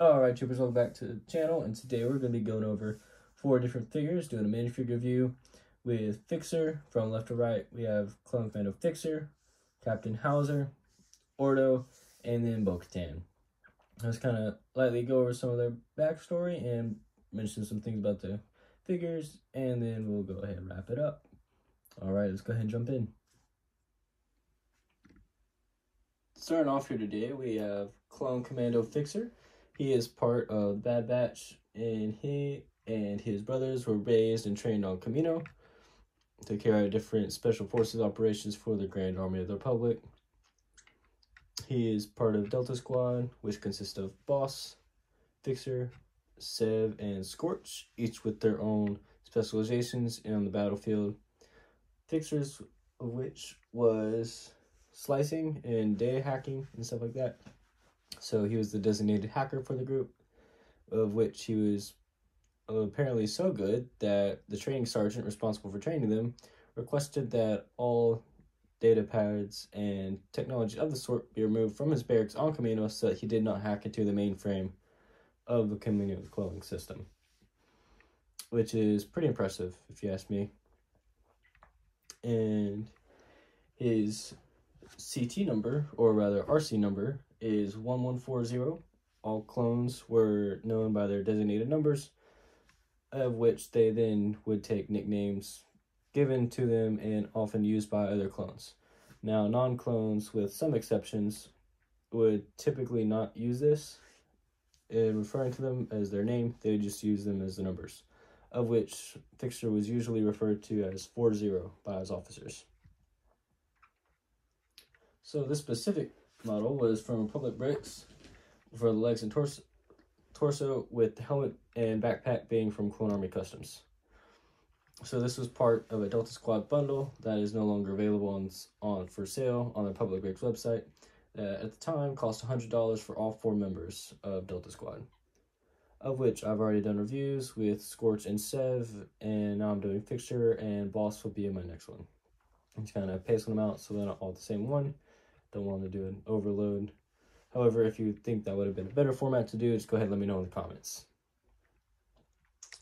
Alright, troopers, welcome back to the channel, and today we're going to be going over 4 different figures, doing a minifigure review with Fixer. From left to right, we have Clone Commando Fixer, Captainhauser, Ordo, and then Boca Tan. Let's kind of lightly go over some of their backstory and mention some things about the figures, and then we'll go ahead and wrap it up. Alright, let's go ahead and jump in. Starting off here today, we have Clone Commando Fixer. He is part of the Bad Batch, and he and his brothers were raised and trained on Kamino to carry out different special forces operations for the Grand Army of the Republic. He is part of Delta Squad, which consists of Boss, Fixer, Sev, and Scorch, each with their own specializations on the battlefield. Fixer's of which was slicing and data hacking and stuff like that. So he was the designated hacker for the group, of which he was apparently so good that the training sergeant responsible for training them requested that all data pads and technology of the sort be removed from his barracks on Kamino so that he did not hack into the mainframe of the Kamino cloning system, which is pretty impressive if you ask me. And his CT number, or rather RC number, is 1140. All clones were known by their designated numbers, of which they then would take nicknames given to them and often used by other clones. Now, non-clones, with some exceptions, would typically not use this in referring to them as their name. They would just use them as the numbers, of which Fixer was usually referred to as 40 by his officers. So this specific model was from Republic Bricks for the legs and torso, with the helmet and backpack being from Clone Army Customs. So this was part of a Delta Squad bundle that is no longer available for sale on the Republic Bricks website. At the time, cost $100 for all 4 members of Delta Squad, of which I've already done reviews with Scorch and Sev, and now I'm doing Fixer, and Boss will be in my next one. I'm just kind of pacing them out so they're not all the same one. Don't want to do an overload. However, if you think that would have been a better format to do, just go ahead and let me know in the comments.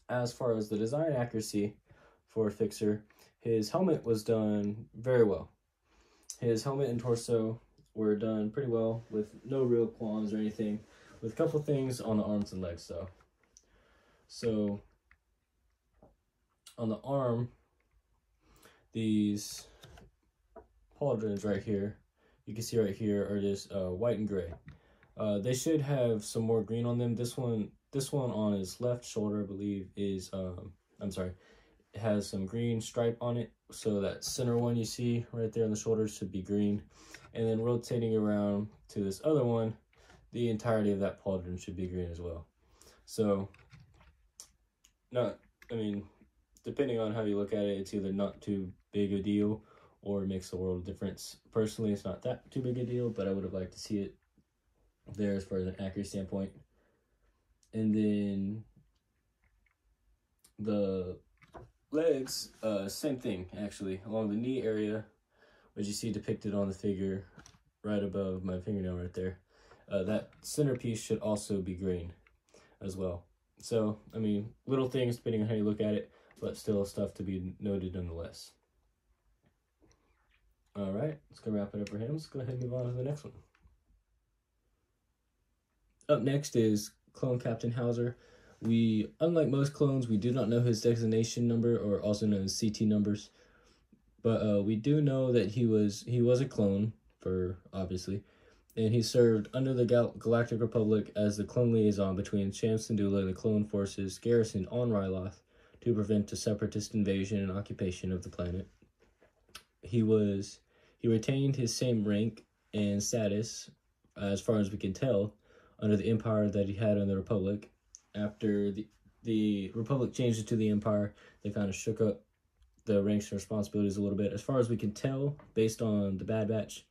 As far as the design accuracy for Fixer, his helmet was done very well. His helmet and torso were done pretty well with no real qualms or anything, with a couple things on the arms and legs though. So on the arm, these pauldrons right here, you can see right here, are just white and gray. They should have some more green on them. This one on his left shoulder, I believe, is it has some green stripe on it. So that center one you see right there on the shoulder should be green. And then rotating around to this other one, the entirety of that pauldron should be green as well. So, depending on how you look at it, it's either not too big a deal or it makes a world of difference. Personally, it's not that too big a deal, but I would have liked to see it there as far as an accuracy standpoint. And then the legs, same thing actually, along the knee area, which you see depicted on the figure right above my fingernail right there. That centerpiece should also be green as well. So, little things depending on how you look at it, but still stuff to be noted nonetheless. Alright, let's go wrap it up for him. Let's go ahead and move on to the next one. Up next is Clone Captainhauser. Unlike most clones, we do not know his designation number, or also known as CT numbers. But we do know that he was a clone, obviously, and he served under the Galactic Republic as the clone liaison between Cham Syndulla and the clone forces garrisoned on Ryloth to prevent a separatist invasion and occupation of the planet. He retained his same rank and status, as far as we can tell, under the Empire that he had in the Republic. After the Republic changed it to the Empire, they kind of shook up the ranks and responsibilities a little bit. As far as we can tell, based on the Bad Batch,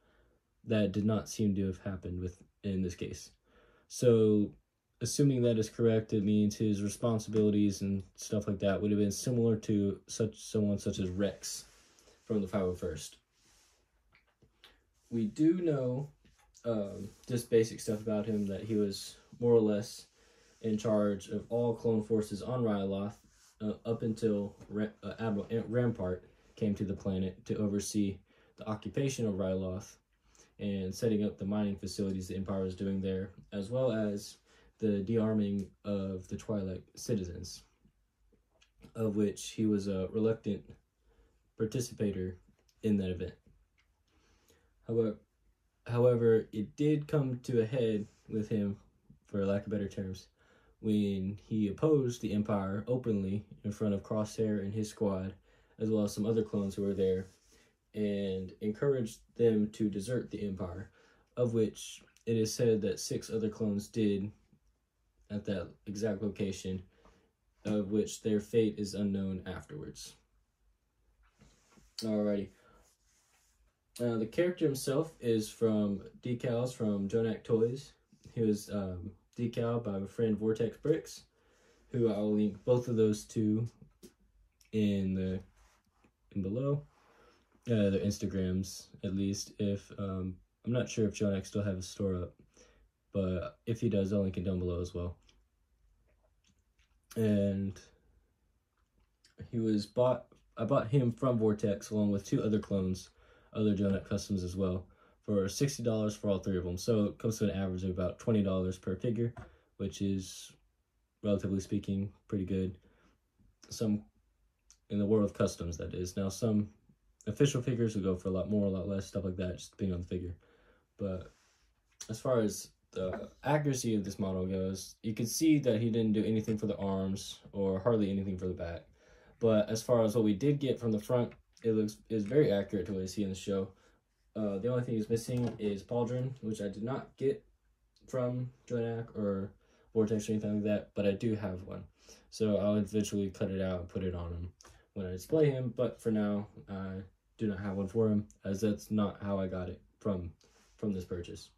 that did not seem to have happened in this case. So, assuming that is correct, it means his responsibilities and stuff like that would have been similar to someone such as Rex from the 501st. We do know just basic stuff about him, that he was more or less in charge of all clone forces on Ryloth up until Admiral Rampart came to the planet to oversee the occupation of Ryloth and setting up the mining facilities the Empire was doing there, as well as the dearming of the Twilight citizens, of which he was a reluctant participator in that event. However, it did come to a head with him, for lack of better terms, when he opposed the Empire openly in front of Crosshair and his squad, as well as some other clones who were there, and encouraged them to desert the Empire, of which it is said that 6 other clones did at that exact location, of which their fate is unknown afterwards. Alrighty. The character himself is from decals from Jonak Toys. He was decaled by my friend Vortex Bricks, who I will link both of those two in below. Their Instagrams, at least. If I'm not sure if Jonak still has a store up, but if he does, I'll link it down below as well. And I bought him from Vortex along with 2 other clones, other Jonak customs as well, for $60 for all 3 of them. So it comes to an average of about $20 per figure, which is, relatively speaking, pretty good. Some, in the world of customs, that is. Now, some official figures will go for a lot more, a lot less, stuff like that, just depending on the figure. But as far as the accuracy of this model goes, you can see that he didn't do anything for the arms or hardly anything for the back. But as far as what we did get from the front, is very accurate to what I see in the show. The only thing he's missing is pauldron, which I did not get from Jonak or Vortex or anything like that, but I do have one. So I'll eventually cut it out and put it on him when I display him, but for now, I do not have one for him, as that's not how I got it from this purchase.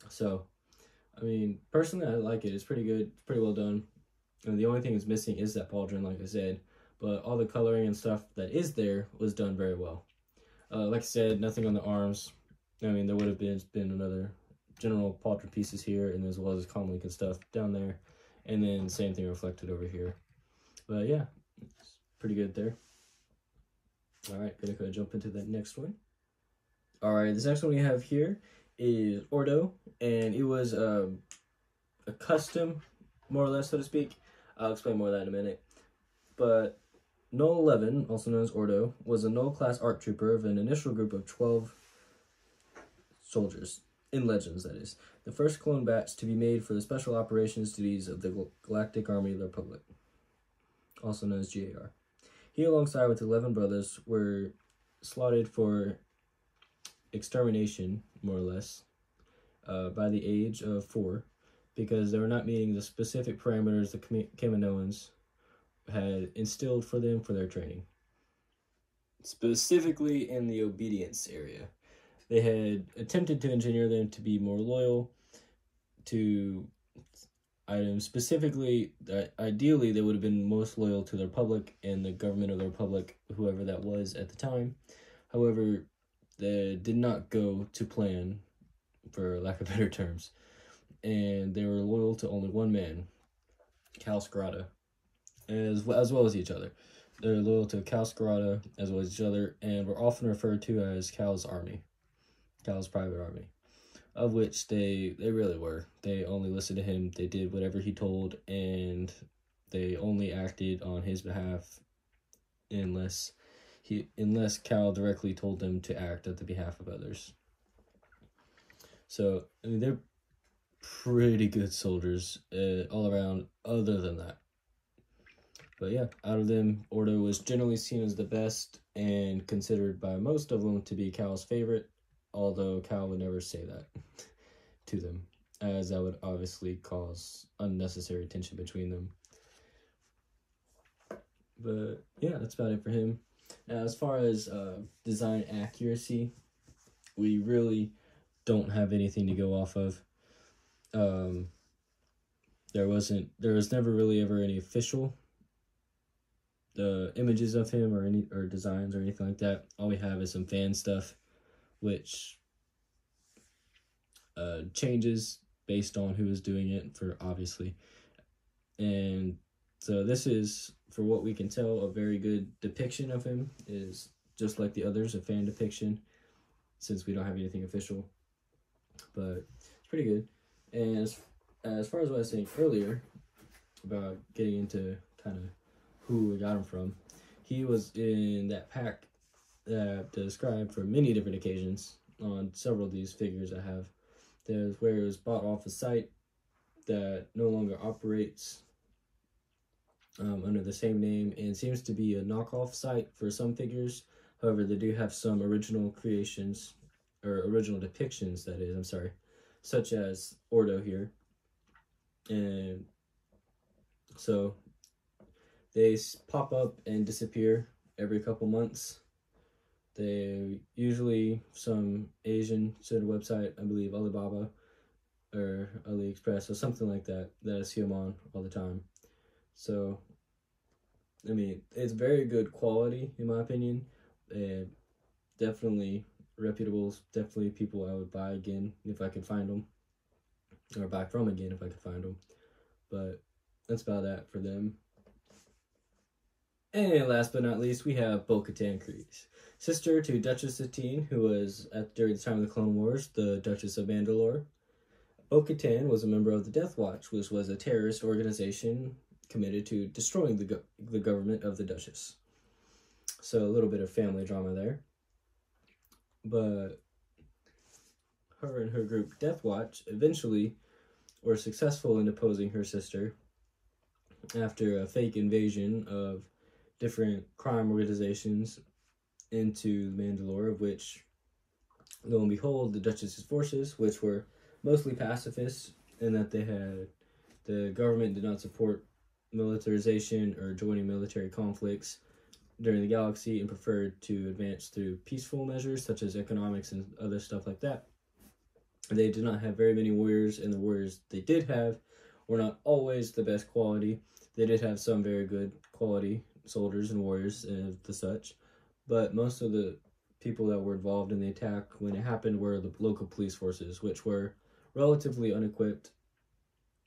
So, I mean, personally, I like it. It's pretty good. It's pretty well done. And the only thing that's missing is that pauldron, like I said. But all the coloring and stuff that is there was done very well. Like I said, nothing on the arms. I mean, there would have been another general pauldron pieces here, and as well as comlink and stuff down there. And then same thing reflected over here. But yeah, it's pretty good there. Alright, gonna go and jump into the next one. Alright, this next one we have here is Ordo, and it was a custom, more or less, so to speak. I'll explain more of that in a minute. But Null 11, also known as Ordo, was a Null-class ARC trooper of an initial group of 12 soldiers, in Legends, that is. The first clone batch to be made for the special operations duties of the Galactic Army of the Republic, also known as GAR. He, alongside with 11 brothers, were slotted for extermination, more or less, by the age of 4, because they were not meeting the specific parameters the Kaminoans had instilled for them for their training. Specifically in the obedience area. They had attempted to engineer them to be more loyal to items. Specifically, ideally, they would have been most loyal to the Republic and the government of the Republic, whoever that was at the time. However, they did not go to plan, for lack of better terms. And they were loyal to only one man, Cal Scarata, as well as each other. They're loyal to Cal Scarata as well as each other, and were often referred to as Cal's army, Cal's private army, of which they really were. They only listened to him, they did whatever he told, and they only acted on his behalf unless Cal directly told them to act at the behalf of others. So, I mean, they're pretty good soldiers all around, other than that. But yeah, out of them, Ordo was generally seen as the best and considered by most of them to be Cal's favorite, although Cal would never say that to them, as that would obviously cause unnecessary tension between them. But yeah, that's about it for him. Now, as far as design accuracy, we really don't have anything to go off of. There was never really ever any official images of him or designs or anything like that. All we have is some fan stuff, which changes based on who is doing it, for obviously. And so this is, for what we can tell, a very good depiction of him. Is just like the others, a fan depiction, since we don't have anything official. But it's pretty good. And as far as what I was saying earlier about getting into kind of who we got him from, he was in that pack that described for many different occasions on several of these figures I have. There's where it was bought off a site that no longer operates under the same name and seems to be a knockoff site for some figures. However, they do have some original creations, or original depictions, that is, I'm sorry, such as Ordo here. And so they pop up and disappear every couple months. They usually some Asian sort of website, I believe Alibaba or AliExpress or something like that, that I see them on all the time. So, I mean, it's very good quality in my opinion, and definitely reputable, definitely people I would buy again if I could find them, or buy from again if I could find them. But that's about that for them. And last but not least, we have Boca Tan, sister to Duchess Satine, who was, during the time of the Clone Wars, the Duchess of Mandalore. Boca Tan was a member of the Death Watch, which was a terrorist organization committed to destroying the government of the Duchess. So a little bit of family drama there. But her and her group Death Watch eventually were successful in deposing her sister after a fake invasion of different crime organizations into Mandalore, of which, lo and behold, the Duchess's forces, which were mostly pacifists, and that the government did not support militarization or joining military conflicts during the galaxy and preferred to advance through peaceful measures such as economics and other stuff like that. They did not have very many warriors, and the warriors they did have were not always the best quality. They did have some very good quality soldiers and warriors and the such, but most of the people that were involved in the attack when it happened were the local police forces, which were relatively unequipped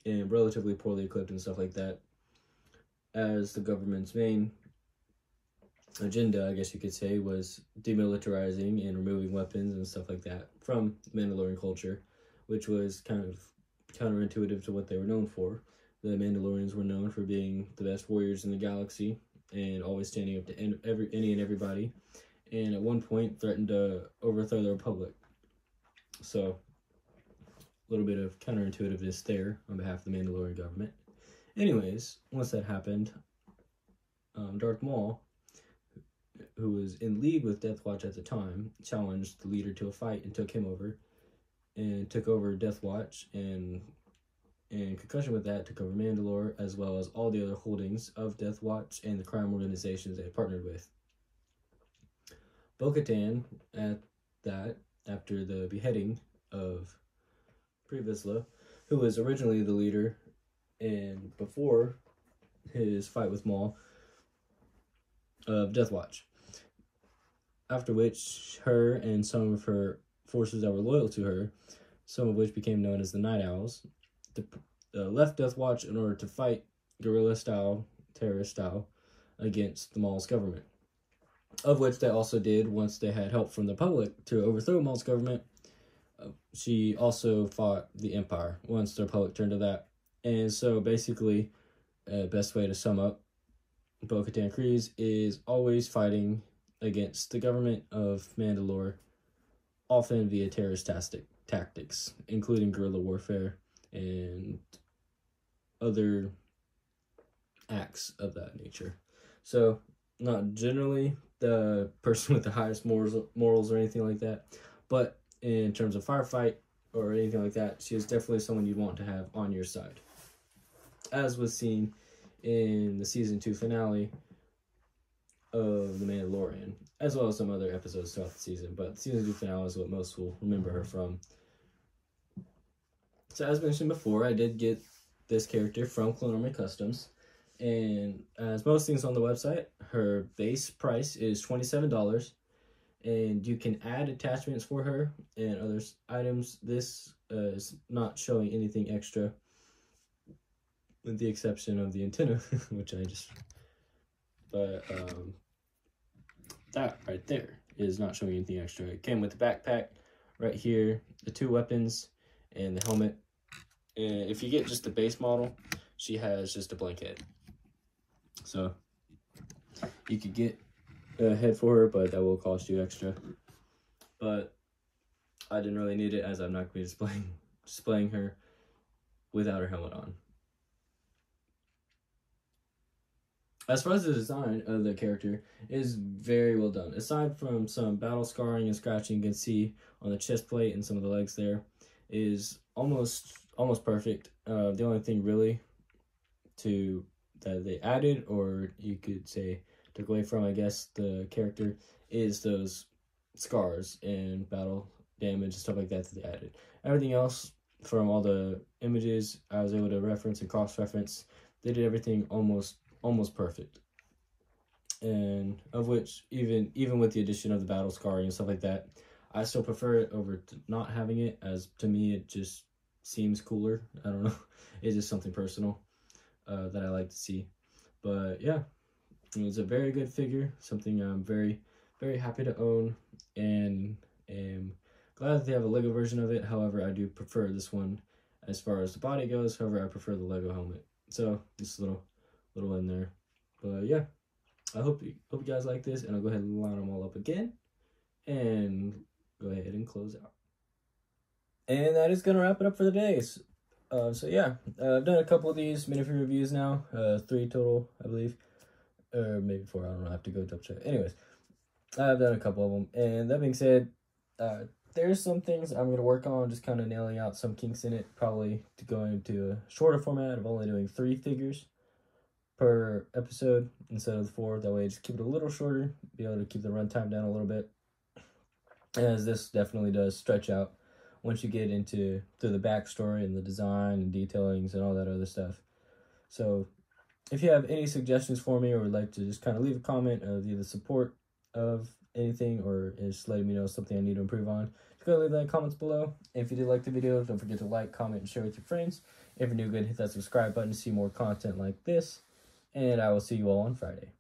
and relatively poorly equipped and stuff like that, as the government's main agenda, I guess you could say, was demilitarizing and removing weapons and stuff like that from Mandalorian culture, which was kind of counterintuitive to what they were known for. The Mandalorians were known for being the best warriors in the galaxy and always standing up to any and everybody, and at one point threatened to overthrow the Republic. So, a little bit of counterintuitiveness there on behalf of the Mandalorian government. Anyways, once that happened, Darth Maul, who was in league with Death Watch at the time, challenged the leader to a fight and took him over, and took over Death Watch, and in concussion with that, took over Mandalore, as well as all the other holdings of Death Watch and the crime organizations they had partnered with. Boca Tan, after the beheading of Pre Vizsla, who was originally the leader, and before his fight with Maul, of Death Watch. After which, her and some of her forces that were loyal to her, some of which became known as the Night Owls, left Death Watch in order to fight guerrilla-style, terrorist-style, against the Maul's government. Of which they also did once they had help from the public to overthrow Maul's government. She also fought the Empire once the Republic turned to that. And so basically, best way to sum up Boca Tan Kryze is always fighting against the government of Mandalore, often via terrorist tactics, including guerrilla warfare and other acts of that nature. So, not generally the person with the highest morals or anything like that, but in terms of firefight or anything like that, she is definitely someone you'd want to have on your side. As was seen in the Season 2 finale of The Mandalorian, as well as some other episodes throughout the season, but the Season 2 finale is what most will remember her from. So as mentioned before, I did get this character from Clone Army Customs, and as most things on the website, her base price is $27, and you can add attachments for her and other items. This is not showing anything extra with the exception of the antenna, which I just, but that right there is not showing anything extra. It came with the backpack right here, the 2 weapons, and the helmet. And if you get just the base model, she has just a blank head. So you could get a head for her, but that will cost you extra. But I didn't really need it, as I'm not going to be displaying her without her helmet on. As far as the design of the character, it is very well done. Aside from some battle scarring and scratching you can see on the chest plate and some of the legs there, is almost perfect. The only thing really that they added, or you could say took away from, I guess, the character, is those scars and battle damage and stuff like that they added. Everything else, from all the images I was able to reference and cross-reference, they did everything almost perfect. And of which, even with the addition of the battle scarring and stuff like that, I still prefer it over to not having it, as to me it just seems cooler. I don't know. It's just something personal that I like to see. But yeah, it's a very good figure, something I'm very happy to own, and am glad that they have a Lego version of it. However, I do prefer this one as far as the body goes. However, I prefer the Lego helmet. So this little in there. But yeah, I hope you guys like this, and I'll go ahead and line them all up again and go ahead and close out. And that is gonna wrap it up for the day. So yeah, I've done a couple of these Minifigure reviews now, 3 total, I believe, or maybe 4. I don't know. I have to go double check. Anyways, I've done a couple of them, and that being said, there's some things I'm gonna work on, just kind of nailing out some kinks in it, probably to go into a shorter format of only doing 3 figures per episode instead of 4. That way, just keep it a little shorter, be able to keep the runtime down a little bit, as this definitely does stretch out once you get into the backstory and the design and detailings and all that other stuff. So if you have any suggestions for me, or would like to just kind of leave a comment of either support of anything, or just letting me know something I need to improve on, just go leave that in the comments below. If you did like the video, don't forget to like, comment, and share with your friends. If you're new, go hit that subscribe button to see more content like this, and I will see you all on Friday.